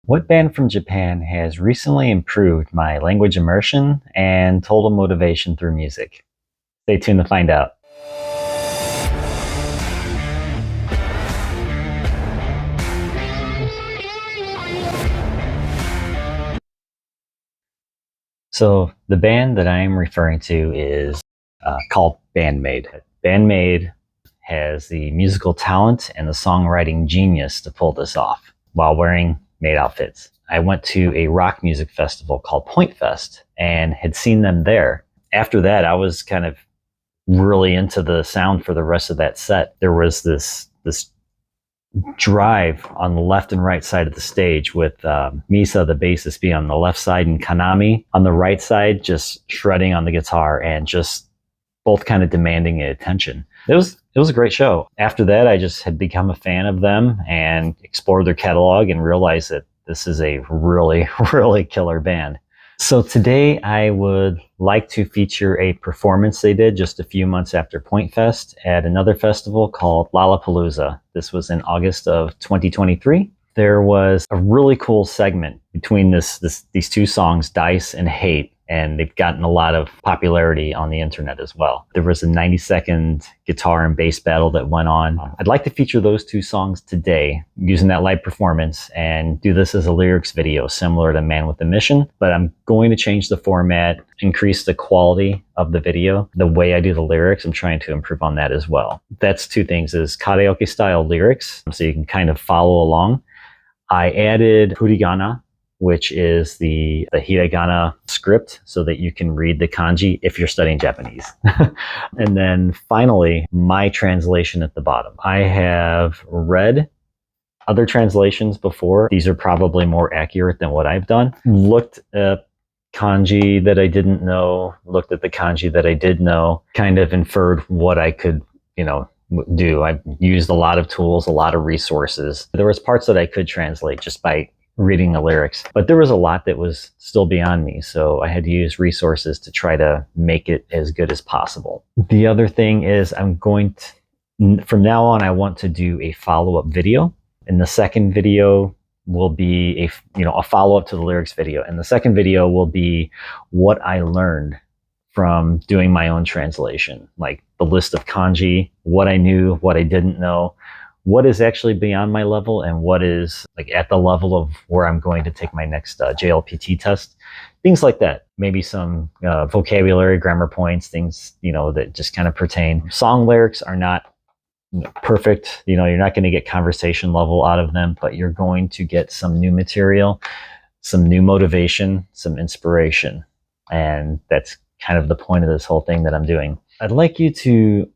What band from Japan has recently improved my language immersion and total motivation through music? Stay tuned to find out. So the band that I'm referring to is called BAND-MAID. BAND-MAID has the musical talent and the songwriting genius to pull this off while wearing maid outfits. I went to a rock music festival called Point Fest and had seen them there. After that, I was kind of really into the sound for the rest of that set. There was this drive on the left and right side of the stage with Misa, the bassist, being on the left side and Kanami on the right side, just shredding on the guitar and just both kind of demanding attention. It was a great show. After that, I just had become a fan of them and explored their catalog and realized that this is a really, really killer band. So today I would like to feature a performance they did just a few months after Point Fest at another festival called Lollapalooza. This was in August of 2023. There was a really cool segment between these two songs, Dice and Hate, and they've gotten a lot of popularity on the internet as well. There was a 90-second guitar and bass battle that went on. I'd like to feature those two songs today using that live performance and do this as a lyrics video similar to Man with a Mission, but I'm going to change the format, increase the quality of the video. The way I do the lyrics, I'm trying to improve on that as well. That's two things, is karaoke style lyrics, so you can kind of follow along. I added hiragana, which is the hiragana script, so that you can read the kanji if you're studying Japanese. And then finally, my translation at the bottom. I have read other translations before. These are probably more accurate than what I've done. Looked at kanji that I didn't know, looked at the kanji that I did know, kind of inferred what I could, do. I used a lot of tools, a lot of resources. There was parts that I could translate just by reading the lyrics, but there was a lot that was still beyond me, so I had to use resources to try to make it as good as possible. The other thing is from now on, I want to do a follow-up video, and the second video will be a follow-up to the lyrics video, and the second video will be what I learned from doing my own translation, like the list of kanji, what I knew, what I didn't know, what is actually beyond my level, and what is like at the level of where I'm going to take my next JLPT test, things like that. Maybe some vocabulary, grammar points, things, that just kind of pertain. Song lyrics are not perfect. You're not going to get conversation level out of them, but you're going to get some new material, some new motivation, some inspiration. And that's kind of the point of this whole thing that I'm doing. I'd like you to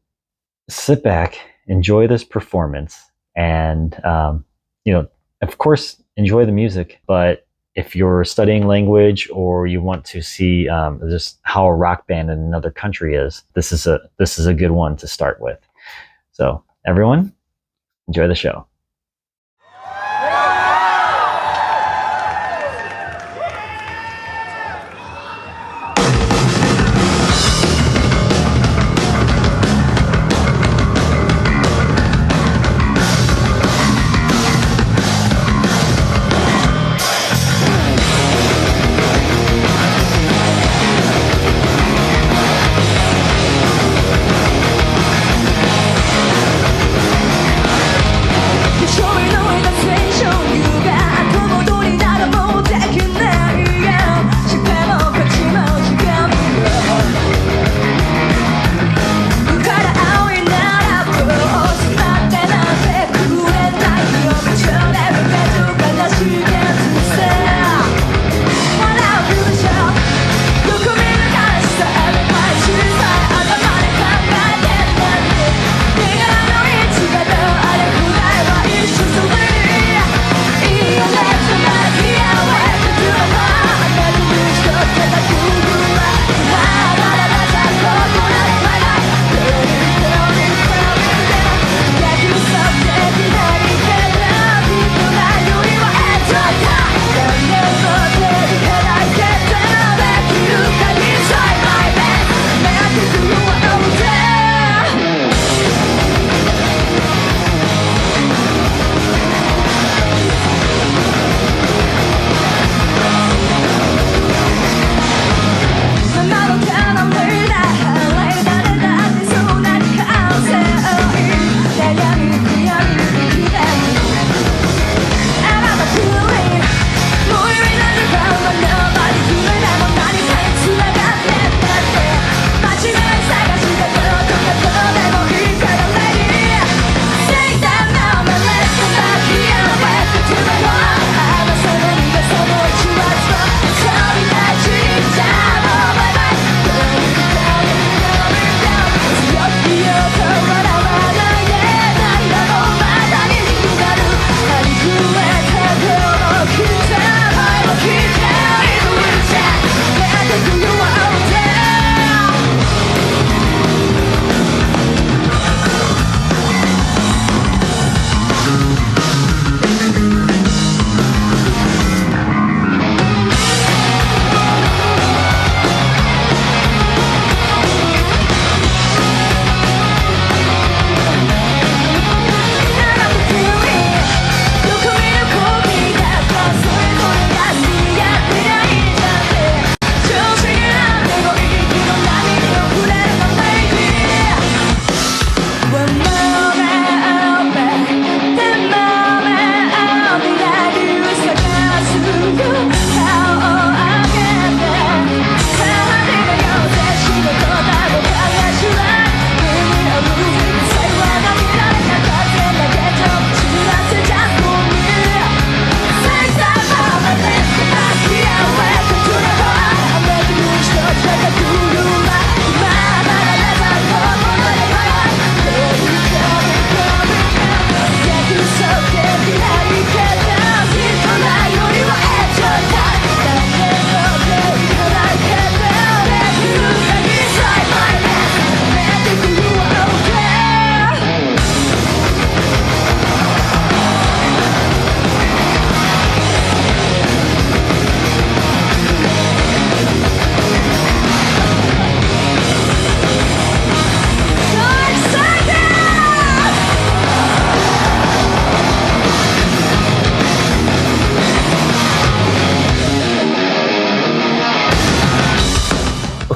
sit back, enjoy this performance, and of course enjoy the music. But if you're studying language or you want to see just how a rock band in another country is, this is a good one to start with. So everyone, enjoy the show.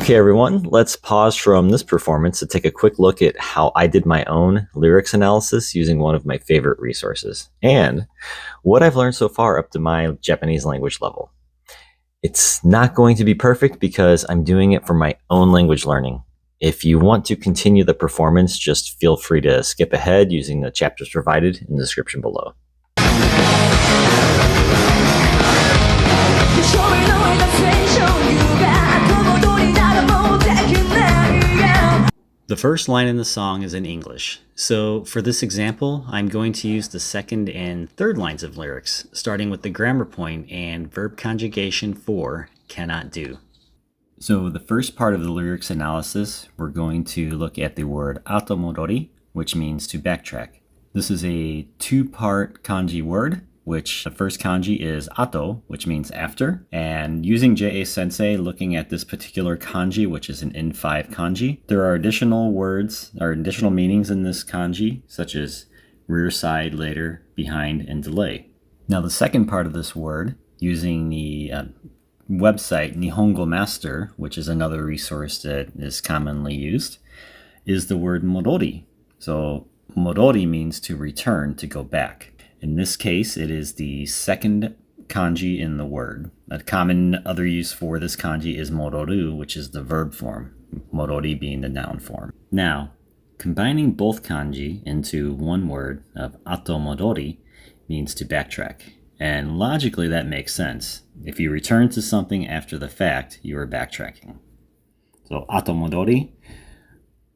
Okay, everyone, let's pause from this performance to take a quick look at how I did my own lyrics analysis using one of my favorite resources and what I've learned so far up to my Japanese language level. It's not going to be perfect because I'm doing it for my own language learning. If you want to continue the performance, just feel free to skip ahead using the chapters provided in the description below. The first line in the song is in English. So for this example, I'm going to use the second and third lines of lyrics, starting with the grammar point and verb conjugation for cannot do. So the first part of the lyrics analysis, we're going to look at the word atomodori, which means to backtrack. This is a two-part kanji word, which the first kanji is ato, which means after. And using J.A. Sensei, looking at this particular kanji, which is an N5 kanji, there are additional words or additional meanings in this kanji, such as rear, side, later, behind, and delay. Now the second part of this word, using the website Nihongo Master, which is another resource that is commonly used, is the word modori. So modori means to return, to go back. In this case, it is the second kanji in the word. A common other use for this kanji is mororu, which is the verb form, morori being the noun form. Now, combining both kanji into one word of atomodori means to backtrack. And logically, that makes sense. If you return to something after the fact, you are backtracking. So atomodori,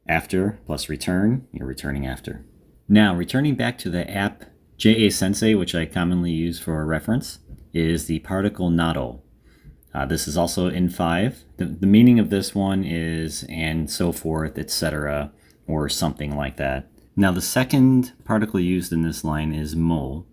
after plus return, you're returning after. Now, returning back to the app J.A. Sensei, which I commonly use for a reference, is the particle nado. This is also in 5. The meaning of this one is and so forth, etc., or something like that. Now the second particle used in this line is mo,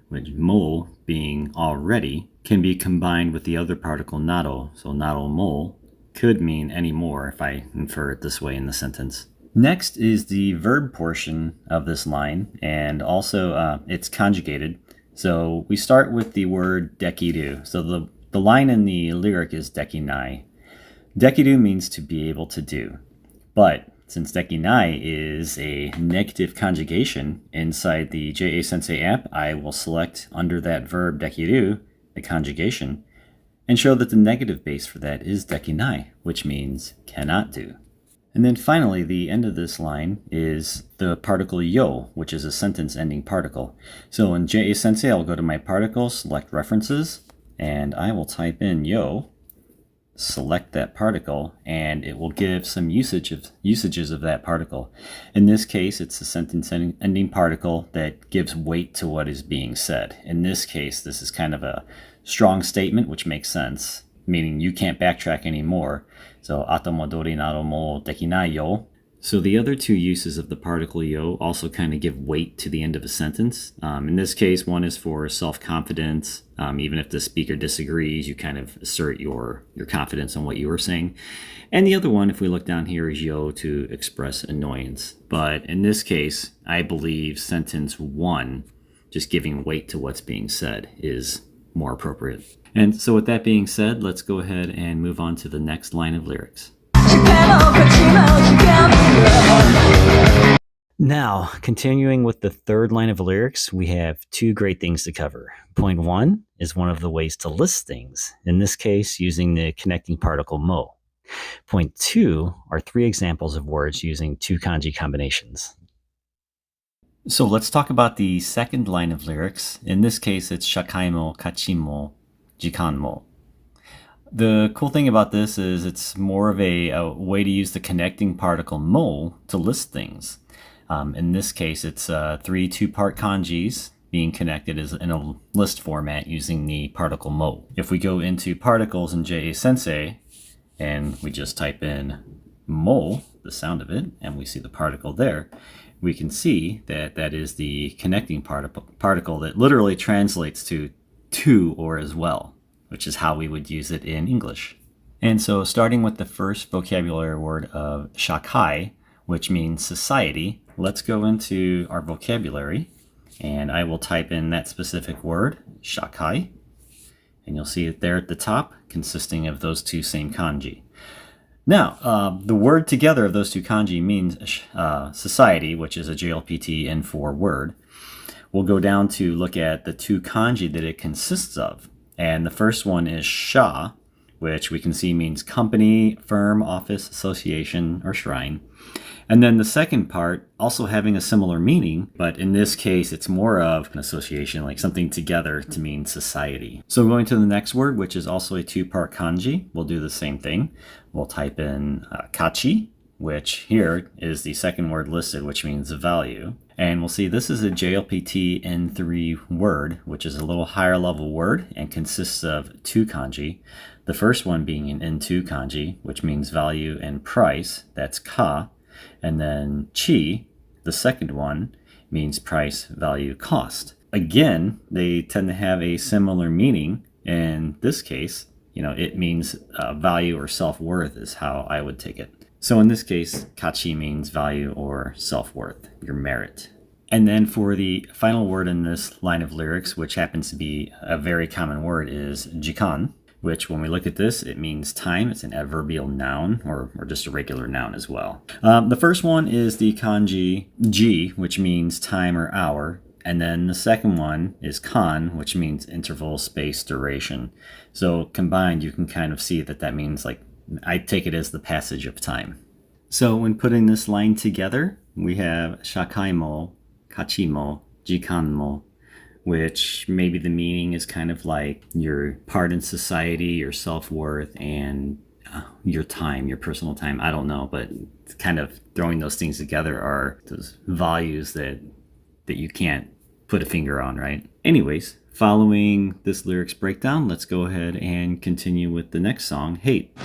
which mo being already can be combined with the other particle nado. So nado mo could mean any more if I infer it this way in the sentence. Next is the verb portion of this line, and also it's conjugated. So we start with the word dekiru. So the line in the lyric is dekinai. Dekiru means to be able to do. But since dekinai is a negative conjugation inside the J.A. Sensei app, I will select under that verb dekiru, the conjugation, and show that the negative base for that is dekinai, which means cannot do. And then finally, the end of this line is the particle yo, which is a sentence-ending particle. So in J.A. Sensei, I'll go to my particles, select references, and I will type in yo, select that particle, and it will give some usages of that particle. In this case, it's a sentence-ending particle that gives weight to what is being said. In this case, this is kind of a strong statement, which makes sense, meaning you can't backtrack anymore. So atomodori nado mo dekinai yo. So the other two uses of the particle yo also kind of give weight to the end of a sentence. In this case, one is for self-confidence. Even if the speaker disagrees, you kind of assert your confidence on what you were saying. And the other one, if we look down here, is yo to express annoyance. But in this case, I believe sentence 1, just giving weight to what's being said, is more appropriate. And so with that being said, let's go ahead and move on to the next line of lyrics. Now, continuing with the third line of lyrics, we have two great things to cover. Point 1 is one of the ways to list things, in this case using the connecting particle mo. Point 2 are 3 examples of words using 2 kanji combinations. So let's talk about the second line of lyrics. In this case, it's shakai mo, kachi mo, jikan mo. The cool thing about this is it's more of a way to use the connecting particle mo to list things. In this case, it's 3 two-part kanjis being connected as in a list format using the particle mo. If we go into particles in J.A. Sensei and we just type in mo, the sound of it, and we see the particle there, we can see that that is the connecting particle that literally translates to or as well, which is how we would use it in English. And so starting with the first vocabulary word of shakai, which means society, let's go into our vocabulary and I will type in that specific word, shakai, and you'll see it there at the top consisting of those 2 same kanji. Now, the word together of those two kanji means society, which is a JLPT N4 word. We'll go down to look at the two kanji that it consists of. And the first one is sha, which we can see means company, firm, office, association, or shrine. And then the second part, also having a similar meaning, but in this case, it's more of an association, like something together to mean society. So going to the next word, which is also a two-part kanji, we'll do the same thing. We'll type in kachi, which here is the second word listed, which means value. And we'll see this is a JLPT N3 word, which is a little higher level word and consists of two kanji. The first one being an N2 kanji, which means value and price, that's ka. And then chi, the second one, means price, value, cost. Again, they tend to have a similar meaning. In this case, it means value or self-worth is how I would take it. So in this case, kachi means value or self-worth, your merit. And then for the final word in this line of lyrics, which happens to be a very common word, is jikan, which when we look at this, it means time. It's an adverbial noun or just a regular noun as well. The first one is the kanji ji, which means time or hour. And then the second one is kan, which means interval, space, duration. So combined, you can kind of see that means, like, I take it as the passage of time. So when putting this line together, we have shakaimo, kachimo, jikanmo, which maybe the meaning is kind of like your part in society, your self-worth, and your time, your personal time. I don't know, but kind of throwing those things together are those values that you can't put a finger on, right? Anyways, following this lyrics breakdown, let's go ahead and continue with the next song, Hate.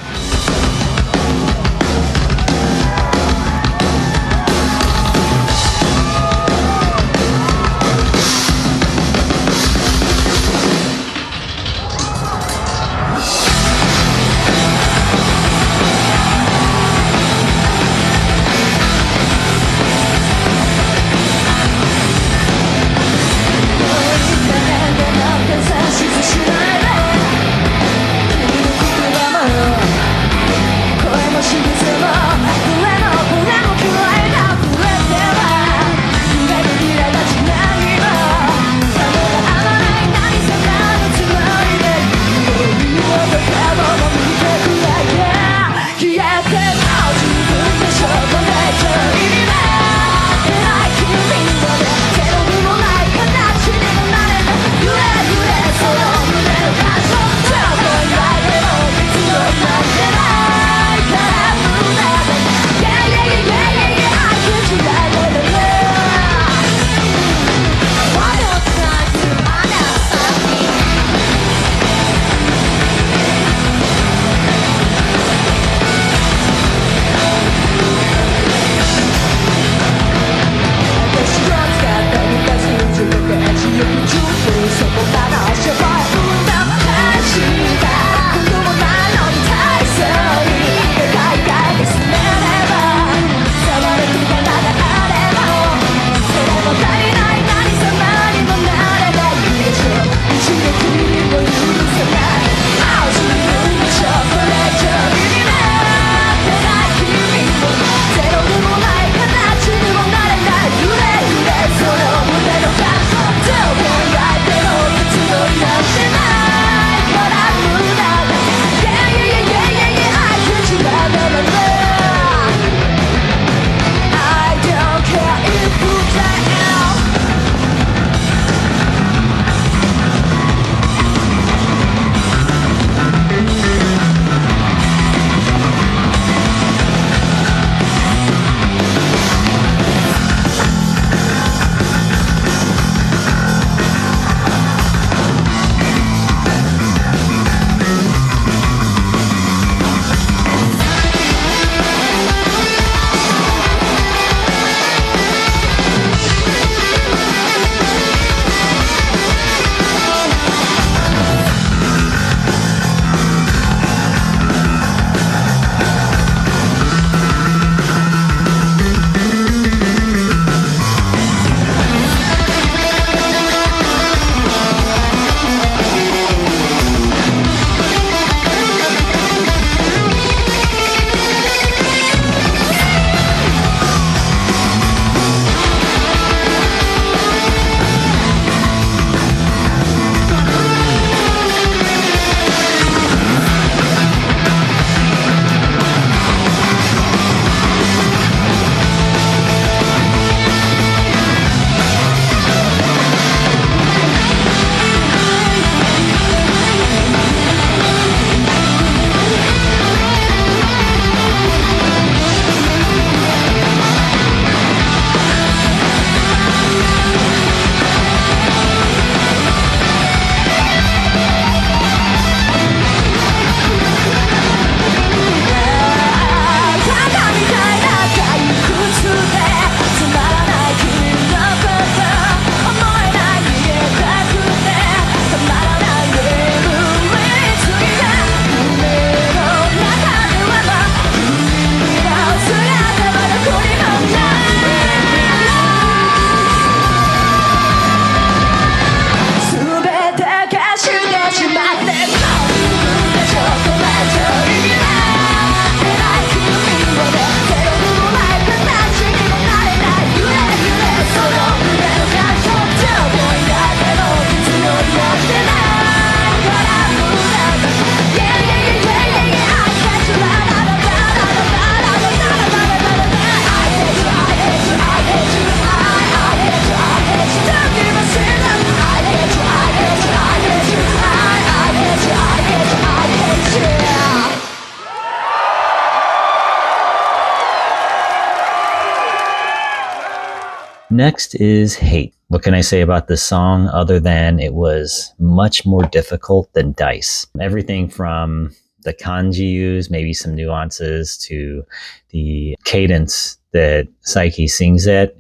Next is hate. What can I say about this song other than it was much more difficult than Dice? Everything from the kanji used, maybe some nuances, to the cadence that Psyche sings at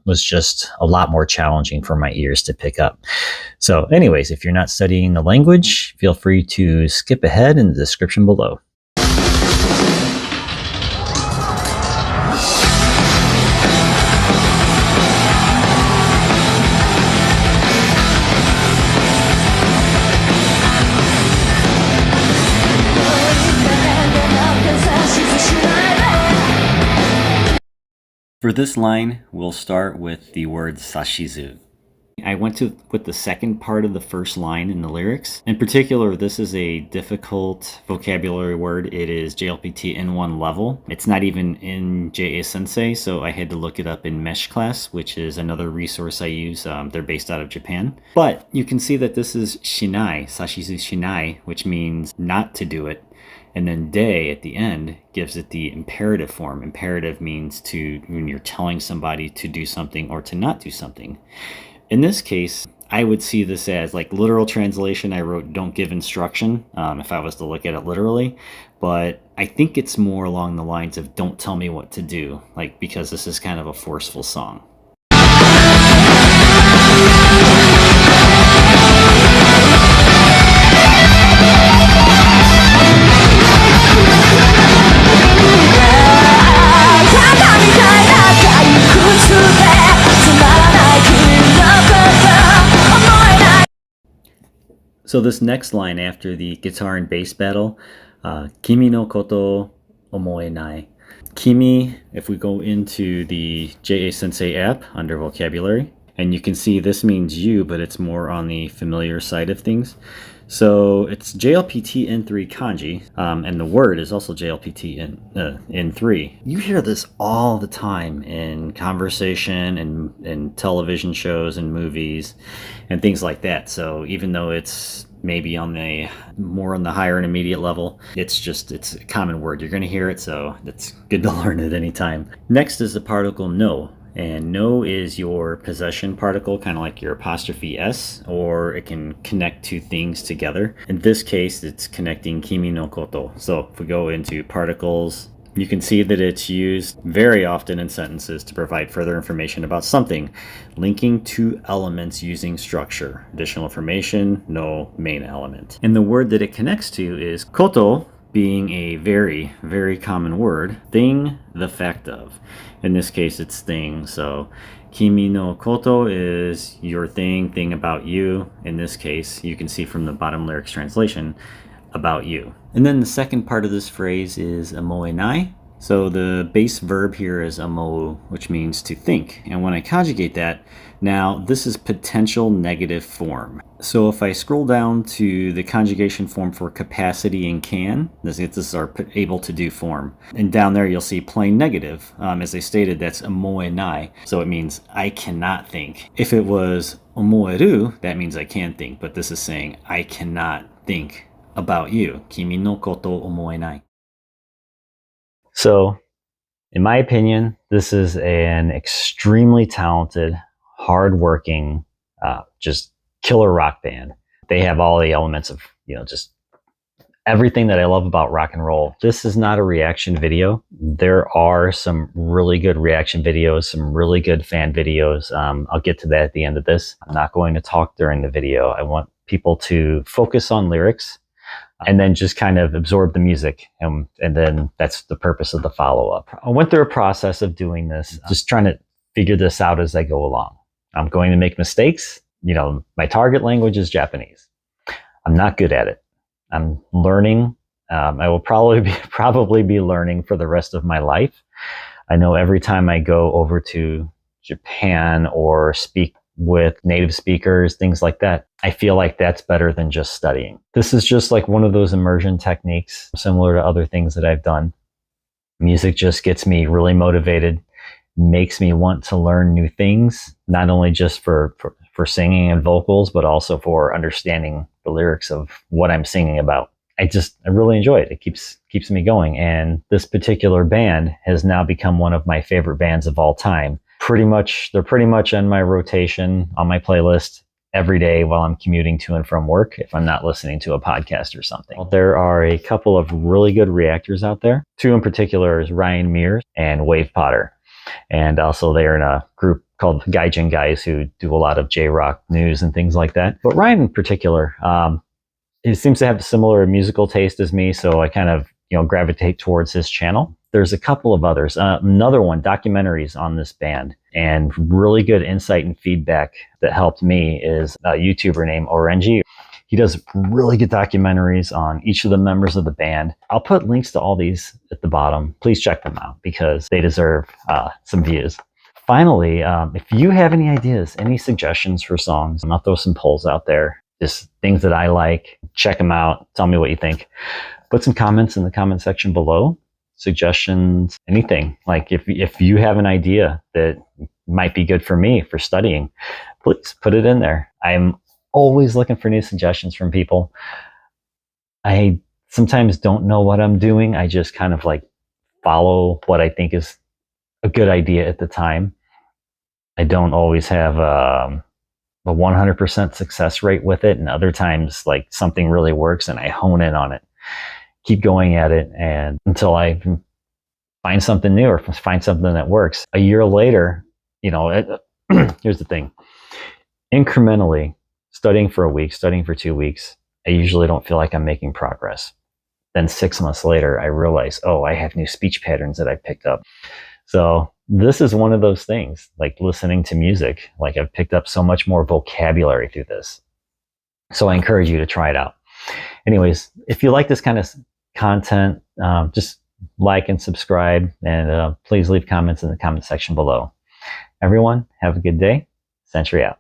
was just a lot more challenging for my ears to pick up. So anyways, if you're not studying the language, feel free to skip ahead in the description below. For this line, we'll start with the word sashizu. I went with the second part of the first line in the lyrics. In particular, this is a difficult vocabulary word. It is JLPT N1 level. It's not even in JA Sensei, so I had to look it up in Mesh Class, which is another resource I use. They're based out of Japan. But you can see that this is shinai, sashizu shinai, which means not to do it. And then de at the end gives it the imperative form. Imperative means when you're telling somebody to do something or to not do something. In this case, I would see this as, like, literal translation. I wrote don't give instruction if I was to look at it literally. But I think it's more along the lines of don't tell me what to do, like, because this is kind of a forceful song. So this next line after the guitar and bass battle, Kimi no koto omoenai. Kimi, if we go into the JA Sensei app under vocabulary, and you can see this means you, but it's more on the familiar side of things. So it's JLPT N3 kanji, and the word is also JLPT N3. You hear this all the time in conversation and television shows and movies and things like that. So even though it's maybe more on the higher and immediate level, it's a common word. You're going to hear it, so it's good to learn at any time. Next is the particle no. And no is your possession particle, kind of like your apostrophe S, or it can connect two things together. In this case, it's connecting kimi no koto. So if we go into particles, you can see that it's used very often in sentences to provide further information about something, linking two elements using structure. Additional information, no main element. And the word that it connects to is koto, being a very, very common word. Thing, the fact of. In this case, it's thing. So kimi no koto is your thing about you. In this case, you can see from the bottom lyrics translation, about you. And then the second part of this phrase is amoenai. So the base verb here is amou, which means to think. And when I conjugate that, now this is potential negative form. So if I scroll down to the conjugation form for capacity and can, this is our able to do form. And down there you'll see plain negative. As I stated, that's amoenai. So it means I cannot think. If it was omoeru, that means I can think. But this is saying I cannot think about you. Kimi no koto omoenai. So, in my opinion, this is an extremely talented, hardworking, just killer rock band. They have all the elements of, just everything that I love about rock and roll. This is not a reaction video. There are some really good reaction videos, some really good fan videos. I'll get to that at the end of this. I'm not going to talk during the video. I want people to focus on lyrics and then just kind of absorb the music. And then that's the purpose of the follow-up. I went through a process of doing this, just trying to figure this out as I go along. I'm going to make mistakes. My target language is Japanese. I'm not good at it. I'm learning. I will probably be learning for the rest of my life. I know every time I go over to Japan or speak with native speakers, things like that, I feel like that's better than just studying. This is just like one of those immersion techniques, similar to other things that I've done. Music just gets me really motivated, makes me want to learn new things, not only just for singing and vocals, but also for understanding the lyrics of what I'm singing about. I really enjoy it. It keeps me going. And this particular band has now become one of my favorite bands of all time. they're pretty much in my rotation on my playlist every day while I'm commuting to and from work if I'm not listening to a podcast or something. There are a couple of really good reactors out there. Two in particular is Ryan Mears and Wave Potter. And also they're in a group called Gaijin Guys who do a lot of J-rock news and things like that. But Ryan in particular, he seems to have a similar musical taste as me, so I kind of gravitate towards his channel. There's a couple of others. Another one, Documentaries on this band, and really good insight and feedback that helped me is a YouTuber named Ohrenje. He does really good documentaries on each of the members of the band. I'll put links to all these at the bottom. Please check them out because they deserve some views. Finally, if you have any ideas, any suggestions for songs, I'll throw some polls out there. Just things that I like. Check them out. Tell me what you think. Put some comments in the comment section below. Suggestions, anything. Like if you have an idea that might be good for me for studying, please put it in there. I'm always looking for new suggestions from people. I sometimes don't know what I'm doing. I just kind of like follow what I think is a good idea at the time. I don't always have a 100% success rate with it, and other times like something really works and I hone in on it, keep going at it, and until I find something new or find something that works. A year later, here's the thing, incrementally studying for a week, studying for 2 weeks, I usually don't feel like I'm making progress. Then 6 months later, I realize, oh, I have new speech patterns that I picked up. So this is one of those things, like listening to music. Like I've picked up so much more vocabulary through this. So I encourage you to try it out. Anyways, if you like this kind of content, just like and subscribe, and please leave comments in the comment section below. Everyone, have a good day. Century out.